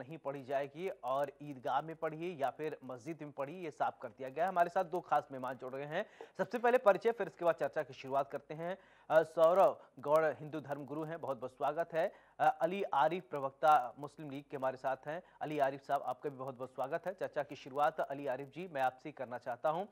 नहीं पढ़ी जाएगी और ईदगाह में पढ़िए या फिर मस्जिद में पढ़िए, ये साफ कर दिया गया है। हमारे साथ दो खास मेहमान जुड़ रहे हैं। सबसे पहले परिचय, फिर इसके बाद चर्चा की शुरुआत करते हैं। सौरव गौड़ हिंदू धर्म गुरु हैं, बहुत बहुत स्वागत है। अली आरिफ प्रवक्ता मुस्लिम लीग के हमारे साथ हैं। अली आरिफ साहब, आपका भी बहुत बहुत स्वागत है। चर्चा की शुरुआत अली आरिफ जी मैं आपसे करना चाहता हूं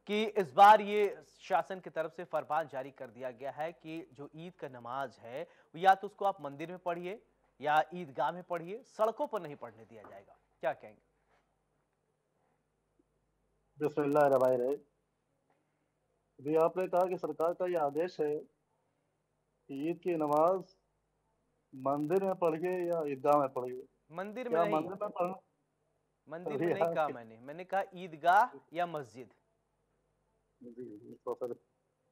कि इस बार ये शासन की तरफ से फरमान जारी कर दिया गया है कि जो ईद का नमाज है या तो उसको आप मंदिर में पढ़िए या ईदगाह में पढ़िए, सड़कों पर नहीं पढ़ने दिया जाएगा। क्या कहेंगे? बिस्मिल्लाहिर्रहमानिर्रहीम। अभी आपने कहा कि सरकार का ये आदेश है कि ईद की नमाज मंदिर में पढ़िए या ईदगाह में पढ़िए। मंदिर में क्या नहीं, मंदिर में पढ़ मंदिर में अभी नहीं कहा मैंने कहा ईदगाह या मस्जिद। जी इसको फिर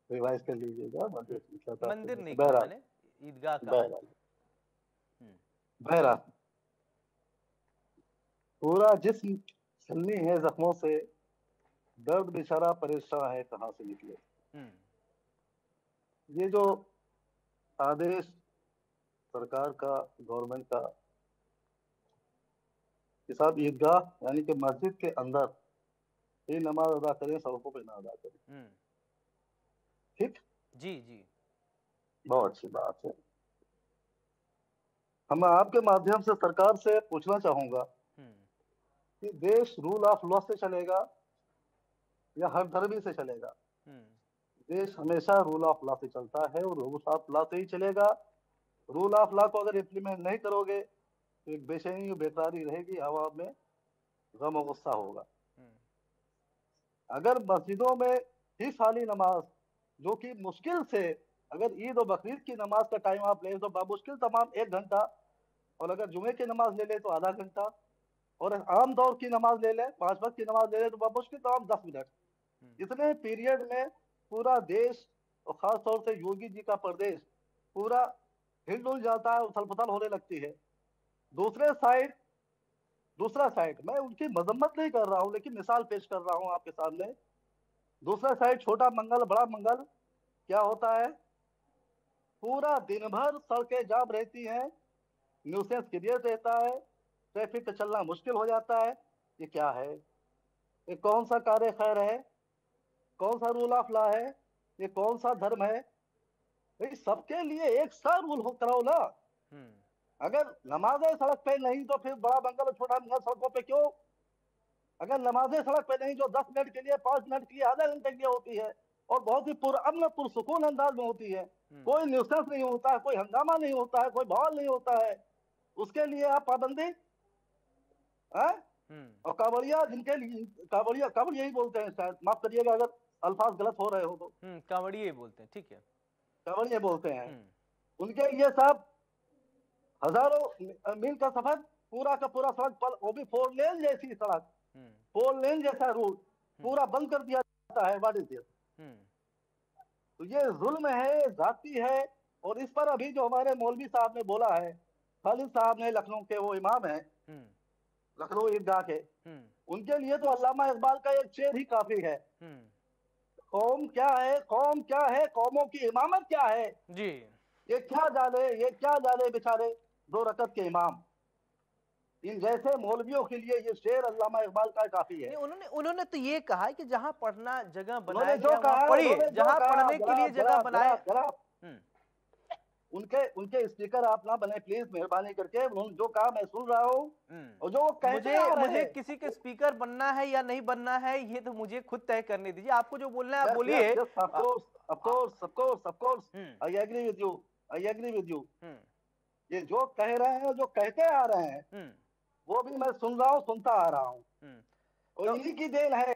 रिवाइज कर लीजिएगा। मंदिर नहीं कहा बहरहाल मैंने, ईदगाह कहा है। बहरहाल बहरहाल पूरा जिस्म छलनी है जख्मों से, दर्द बेचारा परेशान है कहाँ से निकले। ये जो आदेश सरकार का, गवर्नमेंट का कि साहब ईदगाह यानी कि मस्जिद के अंदर ही नमाज अदा करें, सड़कों पे ना अदा करें, ठीक? जी जी, बहुत अच्छी बात है। हम आपके माध्यम से सरकार से पूछना चाहूंगा कि देश रूल ऑफ लॉ से चलेगा या हर धर्मी से चलेगा? देश हमेशा रूल ऑफ लॉ से चलता है और रूल ऑफ लॉ से ही चलेगा। रूल ऑफ लॉ को अगर इम्प्लीमेंट नहीं करोगे तो एक बेचैनी और बेकरारी रहेगी, हवा में गम और गुस्सा होगा। अगर मस्जिदों में ही साली नमाज, जो कि मुश्किल से अगर ईद और बकरीद की नमाज का टाइम आप ले तो बामुश्किल तमाम 1 घंटा, और अगर जुमे की नमाज ले ले तो आधा घंटा, और आम दौर की नमाज ले ले, 5 वक्त की नमाज ले ले तो बामुश्किल तमाम 10 मिनट। इतने पीरियड में पूरा देश और खास तौर से योगी जी का प्रदेश पूरा हिलडुल जाता है, उथल पुथल होने लगती है। दूसरा साइड मैं उनकी मजम्मत नहीं कर रहा हूं, लेकिन मिसाल पेश कर रहा हूं आपके सामने। दूसरा साइड छोटा मंगल बड़ा मंगल क्या होता है? पूरा दिन भर सड़कें जाम रहती हैं, न्यूसेंस क्रिएट रहता है, ट्रैफिक का चलना मुश्किल हो जाता है। ये क्या है? ये कौन सा कार्य खैर है? कौन सा रूल ऑफ लॉ है? ये कौन सा धर्म है? भाई सबके लिए एक सा रूल हो कराओ ना। अगर नमाजें सड़क पे नहीं तो फिर बड़ा मंगल और छोटा मंगल सड़कों पे क्यों? अगर नमाजें सड़क पे नहीं जो 10 मिनट के लिए, 5 मिनट के लिए, आधा घंटे के लिए होती है और बहुत ही पुरअमन पुरसुकून अंदाज में होती है, कोई न्यूसेंस नहीं होता है, कोई हंगामा नहीं होता है, कोई बवाल नहीं होता है, उसके लिए आप पाबंदी है? और कांवड़िया, जिनके लिए कांवड़िया ही बोलते हैं, शायद माफ करिएगा अगर अल्फाज गलत हो रहे हो तो, कांवड़िए बोलते हैं, ठीक है, कांवड़िया बोलते हैं। उनके लिए साहब हजारों मील का सफर, पूरा का पूरा सड़क पर, वो भी 4 लेन जैसी सड़क, 4 लेन जैसा रूट पूरा बंद कर दिया जाता है। What is this? तो ये जुल्म है, जाती है। और इस पर अभी जो हमारे मौलवी साहब ने बोला है, खालिद साहब ने, लखनऊ के वो इमाम है, लखनऊ ईदगाह के, उनके लिए तो अल्लामा इकबाल का एक शेर ही काफी है। कौम क्या है, कौम क्या है, कौमों की इमामत क्या है जी, ये क्या जाने बेचारे 2 रकत के इमाम। इन जैसे मौलवियों के लिए ये शेर अल्लामा इकबाल का काफी है। उन्होंने तो ये कहा कि जहाँ पढ़ना जगह बनाया उन्होंने जो गया वहाँ कहा, पढ़िए, जहाँ पढ़ने के लिए जगह बनाए। उनके स्पीकर आप ना बने प्लीज, मेहरबानी करके। उन्होंने जो कहा मैं सुन रहा हूँ, और जो वो कहते आ रहे मुझे हैं, किसी के स्पीकर बनना है या नहीं बनना है ये तो मुझे खुद तय करने दीजिए। आपको जो बोलना है आप बोलिए। I agree with you. ये जो कह रहे हैं, जो कहते आ रहे हैं, वो भी मैं सुन रहा हूँ, सुनता आ रहा हूँ। और इन्हीं की देन है,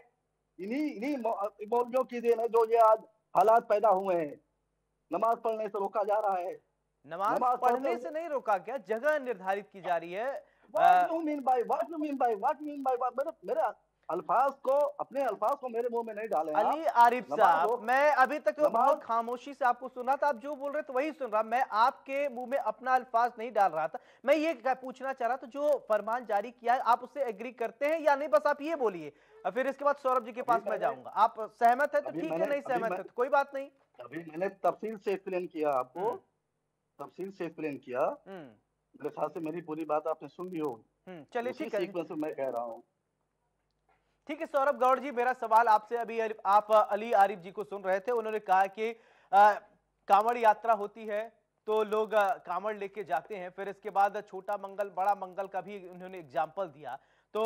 इन्हीं मौलवियों की देन है जो ये आज हालात पैदा हुए हैं। नमाज पढ़ने से रोका जा रहा है। नमाज पढ़ने से नहीं रोका गया, जगह निर्धारित की जा रही है। What you mean by मेरे अल्फाज को, अपने अल्फाज को मेरे मुंह में नहीं डाले। अली आरिफ साहब, मैं अभी तक बहुत खामोशी से आपको सुना था, आप जो बोल रहे थे वही सुन रहा। मैं आपके मुंह में अपना अल्फाज नहीं डाल रहा था। मैं ये पूछना चाह रहा था, जो फरमान जारी किया है आप उससे एग्री करते हैं या नहीं? बस आप ये बोलिए, फिर इसके बाद सौरभ जी के पास मैं जाऊंगा। आप सहमत है तो ठीक है, नहीं सहमत है तो कोई बात नहीं। अभी मैंने तफसील से एक्सप्लेन किया आपको, तफसील से एक्सप्लेन किया। मेरे ख्याल से मेरी पूरी बात आपने सुन ली होगी। चलिए उसी ठीक है। सीक्वेंस में मैं कह रहा हूँ। ठीक है सौरभ गौड़ जी, मेरा सवाल आपसे, अभी आप अली आरिफ जी को सुन रहे थे, उन्होंने कहा कि कांवड़ यात्रा होती है तो लोग कांवड़ लेके जाते हैं, फिर इसके बाद छोटा मंगल बड़ा मंगल का भी उन्होंने एग्जाम्पल दिया, तो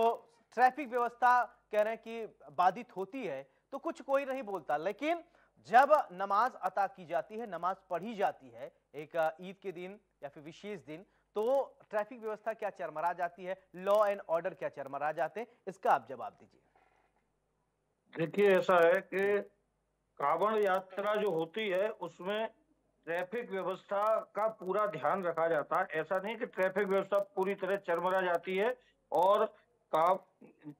ट्रैफिक व्यवस्था कह रहे हैं कि बाधित होती है, तो कुछ कोई नहीं बोलता, लेकिन जब नमाज अता की जाती है, नमाज पढ़ी जाती है एक ईद के दिन या फिर विशेष दिन, तो ट्रैफिक व्यवस्था क्या चरमरा जाती है, लॉ एंड ऑर्डर क्या चरमरा जाते हैं, इसका आप जवाब दीजिए। देखिए, ऐसा है कि कांवड़ यात्रा जो होती है उसमें ट्रैफिक व्यवस्था का पूरा ध्यान रखा जाता है। ऐसा नहीं कि ट्रैफिक व्यवस्था पूरी तरह चरमरा जाती है। और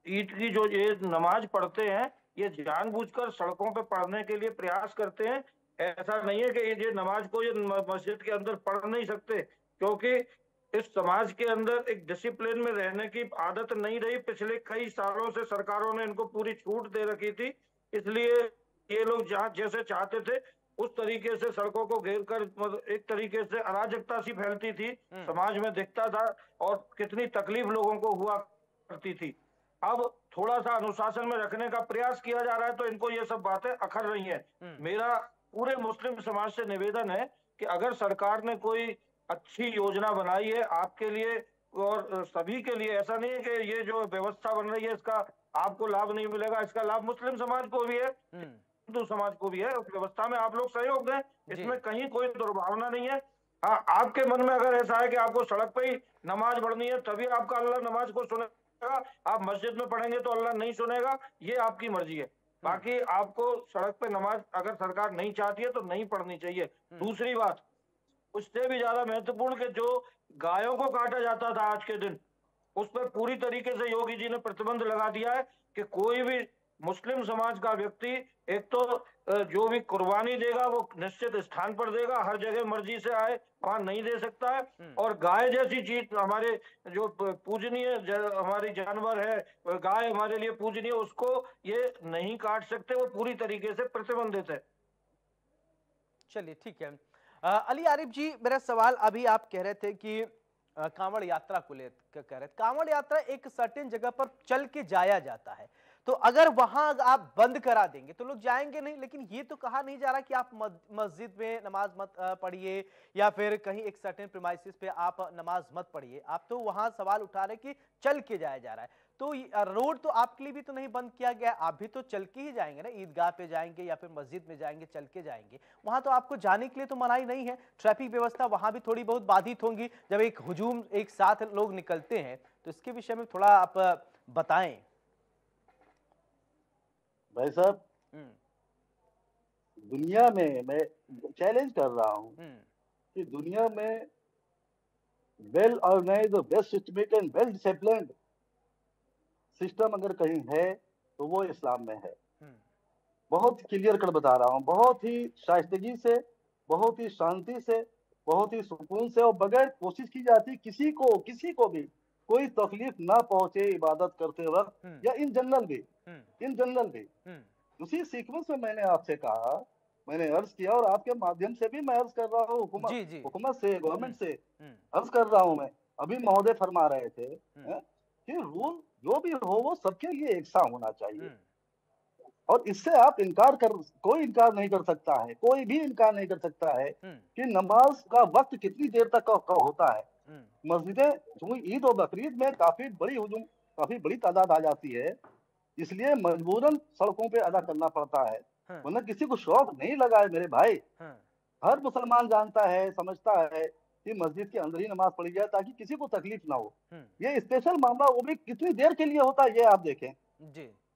ईद की जो ये नमाज पढ़ते हैं, ये जानबूझकर सड़कों पे पढ़ने के लिए प्रयास करते हैं। ऐसा नहीं है कि ये नमाज को ये मस्जिद के अंदर पढ़ नहीं सकते, क्योंकि इस समाज के अंदर एक डिसिप्लिन में रहने की आदत नहीं रही। पिछले कई सालों से सरकारों ने इनको पूरी छूट दे रखी थी, इसलिए ये लोग जहाँ जैसे चाहते थे उस तरीके से सड़कों को घेर कर एक तरीके से अराजकता सी फैलती थी, समाज में दिखता था और कितनी तकलीफ लोगों को हुआ करती थी। अब थोड़ा सा अनुशासन में रखने का प्रयास किया जा रहा है, तो इनको ये सब बातें अखर रही हैं। मेरा पूरे मुस्लिम समाज से निवेदन है कि अगर सरकार ने कोई अच्छी योजना बनाई है आपके लिए और सभी के लिए, ऐसा नहीं है कि ये जो व्यवस्था बन रही है इसका आपको लाभ नहीं मिलेगा, इसका लाभ मुस्लिम समाज को भी है, हिंदू समाज को भी है। उस व्यवस्था में आप लोग सहयोग दें, इसमें कहीं कोई दुर्भावना नहीं है। हाँ, आपके मन में अगर ऐसा है कि आपको सड़क पे ही नमाज पढ़नी है तभी आपका अल्लाह नमाज को सुनेगा, आप मस्जिद में पढ़ेंगे तो अल्लाह नहीं सुनेगा, ये आपकी मर्जी है। बाकी आपको सड़क पे नमाज अगर सरकार नहीं चाहती है तो नहीं पढ़नी चाहिए। दूसरी बात, उससे भी ज्यादा महत्वपूर्ण कि जो गायों को काटा जाता था आज के दिन, उस पर पूरी तरीके से योगी जी ने प्रतिबंध लगा दिया है कि कोई भी मुस्लिम समाज का व्यक्ति एक तो जो भी कुर्बानी देगा वो निश्चित स्थान पर देगा, हर जगह मर्जी से आए वहां नहीं दे सकता है। और गाय जैसी चीज हमारे जो पूजनीय हमारी जानवर है, गाय हमारे लिए पूजनीय, उसको ये नहीं काट सकते, वो पूरी तरीके से प्रतिबंधित है। चलिए ठीक है। अली आरिफ जी, मेरा सवाल, अभी आप कह रहे थे कि कांवड़ यात्रा को लेकर कह रहे थे, कांवड़ यात्रा एक सर्टेन जगह पर चल के जाया जाता है, तो अगर वहां आप बंद करा देंगे तो लोग जाएंगे नहीं, लेकिन ये तो कहा नहीं जा रहा कि आप मस्जिद में नमाज मत पढ़िए या फिर कहीं एक सर्टेन प्रीमाइसेस पे आप नमाज मत पढ़िए, आप तो वहां सवाल उठा रहे कि चल के जाया जा रहा है, तो रोड तो आपके लिए भी तो नहीं बंद किया गया, आप भी तो चल के ही जाएंगे ना, ईदगाह पे जाएंगे या फिर मस्जिद में जाएंगे, चल के जाएंगे, वहां तो आपको जाने के लिए तो मनाही नहीं है, ट्रैफिक व्यवस्था वहां भी थोड़ी बहुत बाधित होंगी जब एक हुजूम एक साथ लोग निकलते हैं, तो इसके विषय में थोड़ा आप बताएं। भाई साहब, दुनिया में मैं चैलेंज कर रहा हूं कि दुनिया में well organised, well systematic and well disciplined system अगर कहीं है तो वो इस्लाम में है। बहुत क्लियर कर बता रहा हूँ, बहुत ही शाइस्तगी से, बहुत ही शांति से, बहुत ही सुकून से, और बगैर कोशिश की जाती किसी को भी कोई तकलीफ ना पहुंचे इबादत करते वक्त या इन जनरल भी। उसी सीक्वेंस में मैंने आपसे कहा, मैंने अर्ज किया और आपके माध्यम से भी मैं अर्ज कर रहा हूँ, हुकूमत से, गवर्नमेंट से अर्ज कर रहा हूँ मैं। अभी महोदय फरमा रहे थे कि रूल जो भी हो वो सबके लिए एक सा होना चाहिए, और इससे आप कोई इनकार नहीं कर सकता है, कोई भी इनकार नहीं कर सकता है कि नमाज का वक्त कितनी देर तक का होता है। मस्जिदें ईद और बकरीद में काफी बड़ी तादाद आ जाती है, इसलिए मजबूरन सड़कों पे अदा करना पड़ता है, वरना किसी को शौक नहीं लगा है मेरे भाई। हर मुसलमान जानता है, समझता है कि मस्जिद के अंदर ही नमाज पढ़ी जाए ताकि किसी को तकलीफ ना हो। ये स्पेशल मामला वो भी कितनी देर के लिए होता है ये आप देखें।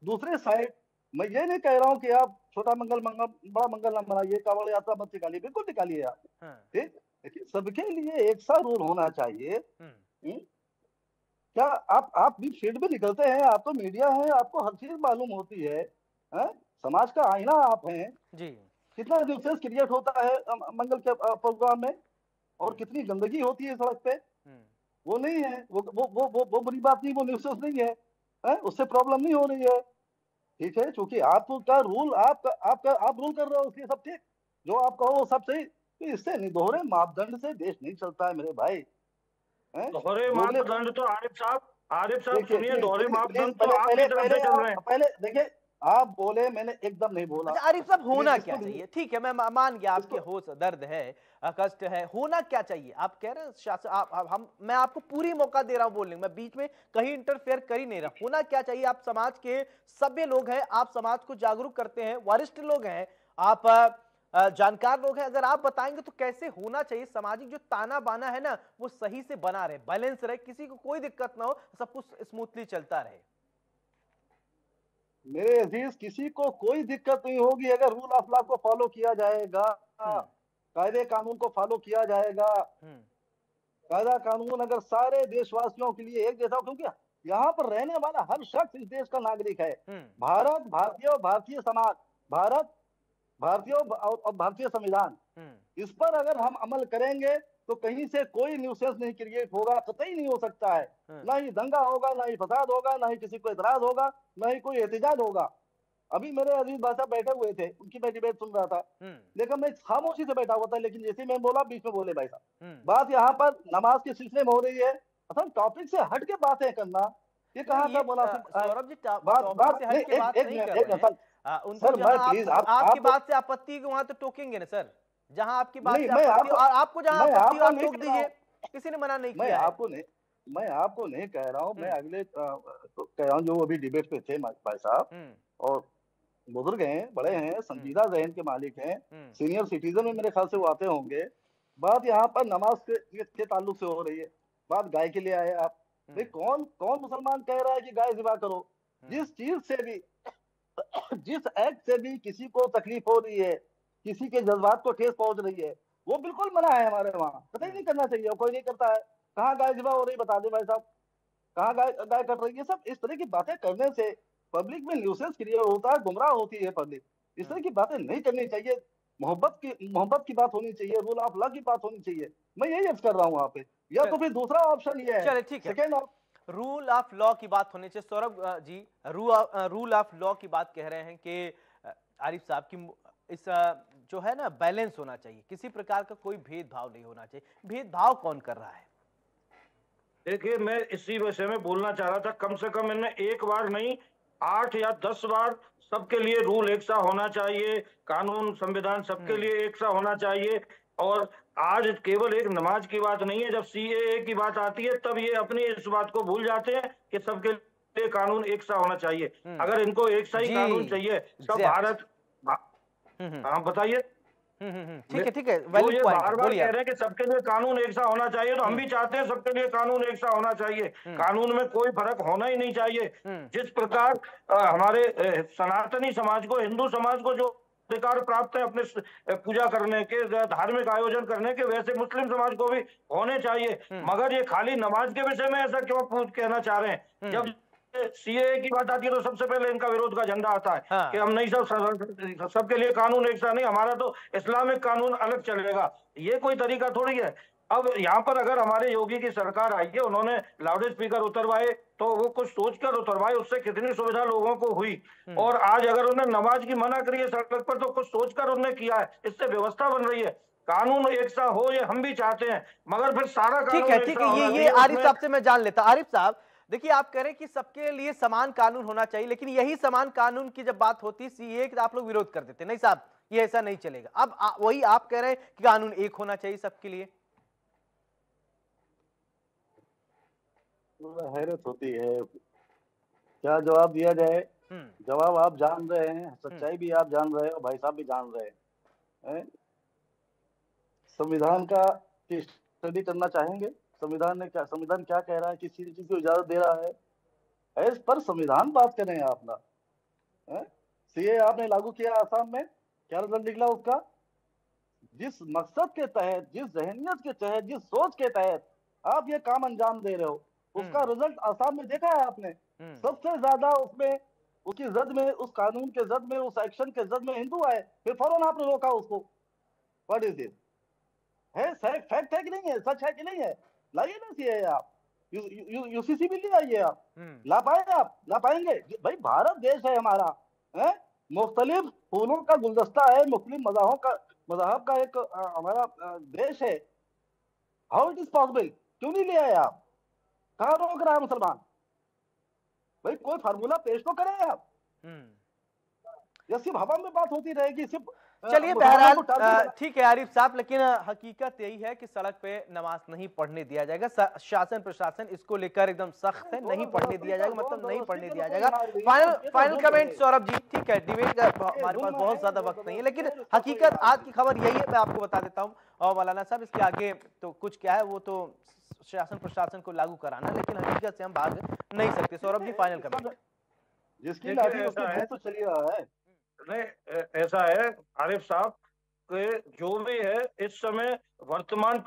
दूसरे साइड मैं ये नहीं कह रहा हूँ कि आप छोटा मंगल बड़ा मंगल ना मनाइए, कांवड़ यात्रा मत निकालिए, बिल्कुल निकालिए आप, ठीक, लेकिन सबके लिए एक सा रूल होना चाहिए। क्या आप भी फील्ड में निकलते हैं, आप तो मीडिया है, आपको हर चीज मालूम होती है, समाज का आईना आप हैं जी। कितना न्यूसेंस क्रिएट होता है मंगल के प्रोग्राम में, और कितनी गंदगी होती है सड़क पे, वो नहीं है, वो बुरी बात नहीं, वो न्यूसेंस नहीं है, उससे प्रॉब्लम नहीं हो रही है, ठीक है, क्योंकि आपका रूल आप रूल कर रहे हो, इसलिए सब ठीक, जो आप कहो वो सब सही। तो इससे नहीं, दोहरे मापदंड से देश नहीं चलता है मेरे भाई। दोहरे मापदंड तो आरिफ साहब आरिफ साहब देखिए सुनिए, प्लीज दोहरे प्लीज प्लीज, मापदंड तो पहले आपकी पहले तरफ पहले से चल रहे आप हैं। पहले देखिए, आप बोले, मैंने एकदम नहीं बोला। अच्छा आरिफ साहब, प्लीज होना इसको क्या चाहिए? ठीक है, मैं मान गया आपके इसको होश दर्द है, कष्ट है, होना क्या चाहिए? आप कह रहे हैं शासन, हम मैं आपको पूरी मौका दे रहा हूं बोलने, मैं बीच में कहीं इंटरफेयर कर ही नहीं रहा। होना क्या चाहिए? आप समाज के सभ्य लोग हैं, आप समाज को जागरूक करते हैं, वरिष्ठ लोग हैं, आप जानकार लोग हैं, अगर आप बताएंगे तो कैसे होना चाहिए? सामाजिक जो ताना बाना है ना, वो सही से बना रहे, बैलेंस रहे, किसी को कोई दिक्कत ना हो, सब कुछ स्मूथली चलता रहे। मेरे अजीज, किसी को कोई दिक्कत नहीं होगी अगर रूल ऑफ लॉ को फॉलो किया जाएगा, हम्म। कायदे कानून को फॉलो किया जाएगा। हम्म। कायदा कानून अगर सारे देशवासियों के लिए एक जैसा हो, क्योंकि यहाँ पर रहने वाला हर शख्स इस देश का नागरिक है। हम्म। भारत, भारतीय और भारतीय समाज, भारत, भारतीय और भारतीय संविधान, इस पर अगर हम अमल करेंगे तो कहीं से कोई न्यूसेंस नहीं क्रिएट होगा, कतई नहीं हो सकता है। ना ही दंगा होगा, ना ही फसाद होगा, ना ही किसी को एतराज होगा, ना ही कोई एहतजाज होगा। अभी मेरे अजीज भाई साहब बैठे हुए थे, उनकी मैं डिबेट सुन रहा था, लेकिन मैं खामोशी से बैठा हुआ था, लेकिन जैसे मैं बोला बीच में बोले भाई साहब। बात यहाँ पर नमाज के सिलसिले में हो रही है। असल टॉपिक से हट के बातें करना, ये कहाँ का मुनासिब है? सौरभ जी, बात टॉपिक से नहीं, हट के बात नहीं कर रहे हैं। उनको सर, मैं जहां प्लीज आपकी आप बात से आपत्ति है वहां तो टोकेंगे ना सर, जहां आपकी बात नहीं, से आपत्ति और आपको जहां मैं आपत्ति हो आपको आप नहीं टोक कह रहा दीजिए, हूँ, किसी ने मना नहीं मैं किया है। आपको नहीं मैं आपको नहीं कह रहा हूँ, मैं हम्म। अगले तो कह रहा हूँ जो अभी डिबेट पे थे भाई साहब, और बुजुर्ग हैं, बड़े हैं, संजीदा जहन के मालिक हैं, सीनियर सिटीजन में मेरे ख्याल से वो आते होंगे। बात यहाँ पर नमाज के ताल्लुक से हो रही है, बात गाय के लिए आए आप। भाई कौन कौन मुसलमान कह रहा है कि गाय ज़िबा करो? जिस चीज से भी, जिस एक्ट से भी किसी को तकलीफ हो रही है, किसी के जज्बात को ठेस पहुंच रही है, वो बिल्कुल मना है हमारे वहाँ, कतई नहीं करना चाहिए, कोई नहीं करता है। कहाँ गाय ज़िबा हो रही बता दे भाई साहब, कहाँ गाय गाय कट रही है? सब इस तरह की बातें करने से पब्लिक में न्यूसेंस क्रिएट होता है, गुमराह होती है पब्लिक। इस तरह की बातें नहीं करनी चाहिए। मोहब्बत की बात होनी चाहिए, रूल ऑफ लॉ की बात होनी चाहिए। मैं यही अर्ज कर रहा हूँ वहाँ पे। या तो फिर दूसरा ऑप्शन ये है, चले ठीक है, सेकेंड, रूल ऑफ लॉ की बात होनी चाहिए। Saurabh ji, rule of law की बात कह रहे हैं कि आरिफ साहब की इस जो है ना बैलेंस होना चाहिए, किसी प्रकार का कोई भेदभाव नहीं होना चाहिए। भेदभाव कौन कर रहा है? देखिए, मैं इसी विषय में बोलना चाह रहा था। कम से कम इनमें एक बार नहीं, 8 या 10 बार सबके लिए रूल एक सा होना चाहिए, कानून संविधान सबके लिए एक सा होना चाहिए। और आज केवल एक नमाज की बात नहीं है, जब सीएए की बात आती है तब ये अपनी इस बात को भूल जाते हैं कि सबके लिए कानून एक सा होना चाहिए। अगर इनको एक सा ही कानून चाहिए, सब भारत, हाँ बताइए। ठीक है, जो ये बार बार कह रहे हैं कि सबके लिए कानून एक सा होना चाहिए, तो हम भी चाहते हैं सबके लिए कानून एक सा होना चाहिए। कानून में कोई फर्क होना ही नहीं चाहिए। जिस प्रकार हमारे सनातनी समाज को, हिंदू समाज को जो अधिकार प्राप्त है अपने पूजा करने के, धार्मिक आयोजन करने के, वैसे मुस्लिम समाज को भी होने चाहिए। मगर ये खाली नमाज के विषय में ऐसा क्यों कहना चाह रहे हैं? जब सीएए की बात आती है तो सबसे पहले इनका विरोध का झंडा आता है। हाँ। कि हम नहीं, सबके लिए कानून एक सा नहीं, हमारा तो इस्लामिक कानून अलग चलेगा। ये कोई तरीका थोड़ी है। अब यहाँ पर अगर हमारे योगी की सरकार आई है, उन्होंने लाउड स्पीकर उतरवाए तो वो कुछ सोचकर उतरवाए, उससे कितनी सुविधा लोगों को हुई। और आज अगर उन्हें नमाज की मना करी है सड़क पर तो कुछ सोचकर उन्होंने किया है, इससे व्यवस्था बन रही है। कानून एक सा हो ये हम भी चाहते हैं, मगर फिर सारा कानून ठीक है, ये आरिफ साहब से मैं जान लेता। आरिफ साहब देखिए, आप कह रहे हैं कि सबके लिए समान कानून होना चाहिए, लेकिन यही समान कानून की जब बात होती है सीए की, आप लोग विरोध कर देते। नहीं साहब, ये ऐसा नहीं चलेगा। अब वही आप कह रहे हैं कि कानून एक होना चाहिए सबके लिए। हैरत होती है, क्या जवाब दिया जाए? जवाब आप जान रहे हैं, सच्चाई भी आप जान रहे हो, भाई साहब भी जान रहे हैं। संविधान का स्टडी करना चाहेंगे? संविधान क्या कह रहा है, किसी चीज को इजाजत दे रहा है? एज पर संविधान बात करें आप ना। सीए आपने लागू किया आसाम में, क्या रिजल्ट निकला उसका? जिस मकसद के तहत, जिस जहनियत के तहत, जिस सोच के तहत आप ये काम अंजाम दे रहे हो, उसका रिजल्ट आसाम में देखा है आपने। सबसे ज्यादा उसमें, उसकी जद में, उस कानून के जद में, उस एक्शन के जद में हिंदू आए, फिर फौरन आपने रोका उसको। What is this? है फैक्ट है कि नहीं है, सच है कि नहीं है? लाइए ना सीए आप, यूसीसी भी ले आइए आप। ला पाए आप? ला पाएंगे? भाई भारत देश है हमारा, है, मुख्तलिफ फूलों का गुलदस्ता है, मुख्तलिफ मज़हब का एक हमारा देश है। How it is possible? क्यों नहीं ले आए आप? कहाँ रोक रहा है मुसलमान? भाई कोई फार्मूला पेश तो करें आप, या सिर्फ हवा में बात होती रहेगी, सिर्फ चलिए बहरहाल ठीक है आरिफ साहब, लेकिन हकीकत यही है कि सड़क पे नमाज नहीं पढ़ने दिया जाएगा। शासन प्रशासन इसको लेकर एकदम सख्त है, नहीं पढ़ने दिया जाएगा, मतलब नहीं पढ़ने दिया जाएगा। Final comment Saurabh ji. ठीक है, डिबेट हमारे पास बहुत ज्यादा वक्त नहीं है, लेकिन हकीकत आज की खबर यही है, मैं आपको बता देता हूँ। और मौलाना साहब इसके आगे तो कुछ क्या है, वो तो शासन प्रशासन को लागू कराना, लेकिन हकीकत से हम भाग नहीं सकते। Saurabh ji final comment. जिसकी लाठी उसके भैंस तो चली रहा है। नहीं, ऐसा है आरिफ साहब कि जो भी है इस समय वर्तमान